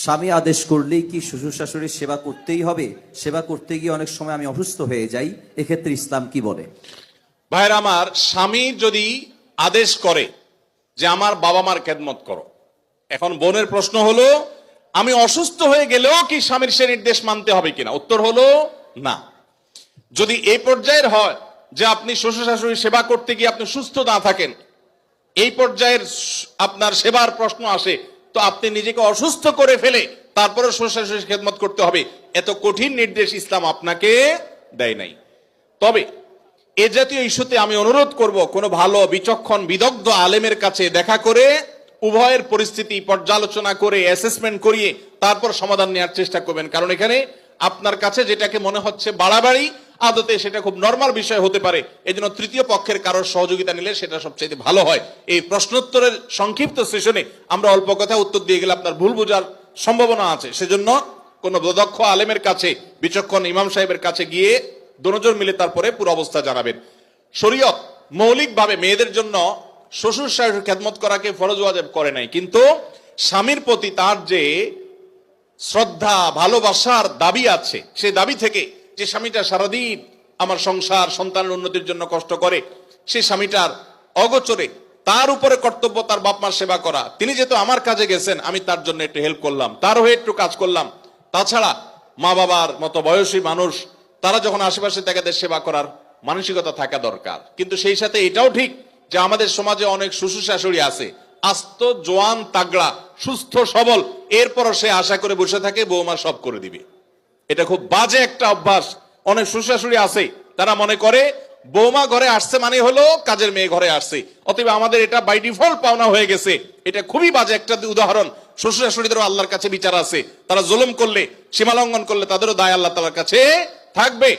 স্বামী আদেশ করলেই কি শ্বশুর শাশুড়ির সেবা করতেই হবে? সেবা করতে গিয়ে অনেক সময় আমি অসুস্থ হয়ে যাই, এক্ষেত্রে ইসলাম কি বলে? ভাইরা আমার, স্বামী যদি আদেশ করে যে আমার বাবা মার খেদমত করো, এখন বোনের প্রশ্ন হলো আমি অসুস্থ হয়ে গেলেও কি স্বামীর সে নির্দেশ মানতে হবে কিনা? উত্তর হলো না। যদি এই পর্যায়ের হয় যে আপনি শ্বশুর শাশুড়ির সেবা করতে গিয়ে আপনি সুস্থ না থাকেন, এই পর্যায়ের আপনার সেবার প্রশ্ন আসে, তো আপনি নিজেকে অসুস্থ করে ফেলে তারপরে শ্বশুর শাশুড়ির খেদমত করতে হবে, এত কঠিন নির্দেশ ইসলাম আপনাকে দেয় নাই। তবে এ জাতীয় ইস্যুতে আমি অনুরোধ করব, কোনো ভালো বিচক্ষণ বিদগ্ধ আলেমের কাছে দেখা করে উভয়ের পরিস্থিতি পর্যালোচনা করে অ্যাসেসমেন্ট করিয়ে তারপর সমাধান নেওয়ার চেষ্টা করবেন। কারণ এখানে আপনার কাছে যেটাকে মনে হচ্ছে বাড়াবাড়ি, আদতে সেটা খুব নরমাল বিষয় হতে পারে। এই জন্য তৃতীয় পক্ষের কারোর সহযোগিতা নিলে সেটা সবচেয়ে ভালো হয়। এই প্রশ্নোত্তরের সংক্ষিপ্ত সেশনে আমরা অল্প কথা উত্তর দিয়ে গেলে আপনার ভুল বোঝার সম্ভাবনা আছে। সেজন্য কোনো দক্ষ আলেমের কাছে, বিচক্ষণ ইমাম সাহেবের কাছে গিয়ে দুজন মিলে তারপরে পুরো অবস্থা জানাবেন। শরীয়ত মৌলিকভাবে মেয়েদের জন্য শ্বশুর শাশুড়ির খেদমত করাকে ফরজ ওয়াজিব করে নাই, কিন্তু স্বামীর প্রতি তার যে শ্রদ্ধা ভালোবাসার দাবি আছে, সেই দাবি থেকে যে স্বামীটা সারাদিন আমার সংসার সন্তানের উন্নতির জন্য কষ্ট করে, সেই স্বামীটার অগোচরে তার উপরে কর্তব্য তার বাপ মার সেবা করা। তিনি যেহেতু আমার কাজে গেছেন, আমি তার জন্য একটু হেল্প করলাম, তার হয়ে একটু কাজ করলাম। তাছাড়া মা বাবার মতো বয়সী মানুষ, তারা যখন আশেপাশে তাদের সেবা করার মানসিকতা থাকা দরকার। কিন্তু সেই সাথে এটাও ঠিক যে আমাদের সমাজে অনেক শ্বশুর শাশুড়ি আছে আস্ত জোয়ান তাগড়া সুস্থ সবল, এরপরও সে আশা করে বসে থাকে বৌমা সব করে দিবে। এটা খুব বাজে একটা অভ্যাস। অনেক শ্বশুর শাশুড়ি আছে, তারা মনে করে বৌমা ঘরে আসছে মানে হলো কাজের মেয়ে ঘরে আসছে, অতএব আমাদের এটা বাই ডিফল্ট পাওনা হয়ে গেছে। এটা খুবই বাজে একটা উদাহরণ। শ্বশুর শাশুড়িদেরও আল্লাহর কাছে বিচার আছে, তারা জুলুম করলে, সীমা লঙ্ঘন করলে তাদেরও দায় আল্লাহ তাআলার কাছে থাকবে।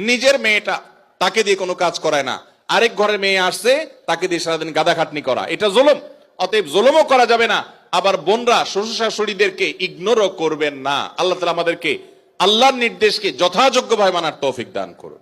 নিজের মেয়েটা তাকে দিয়ে কোনো কাজ করায় না, আরেক ঘরের মেয়ে আসছে তাকে দিয়ে সারাদিন গাদা খাটনি করা, এটা জুলুম। অতএব জুলুমও করা যাবে না, আবার বোনরা শ্বশুর শাশুড়িদেরকে ইগনোরও করবেন না। আল্লাহ তাআলা আমাদেরকে আল্লাহর নির্দেশকে যথাযোগ্যভাবে মানার তৌফিক দান করুন।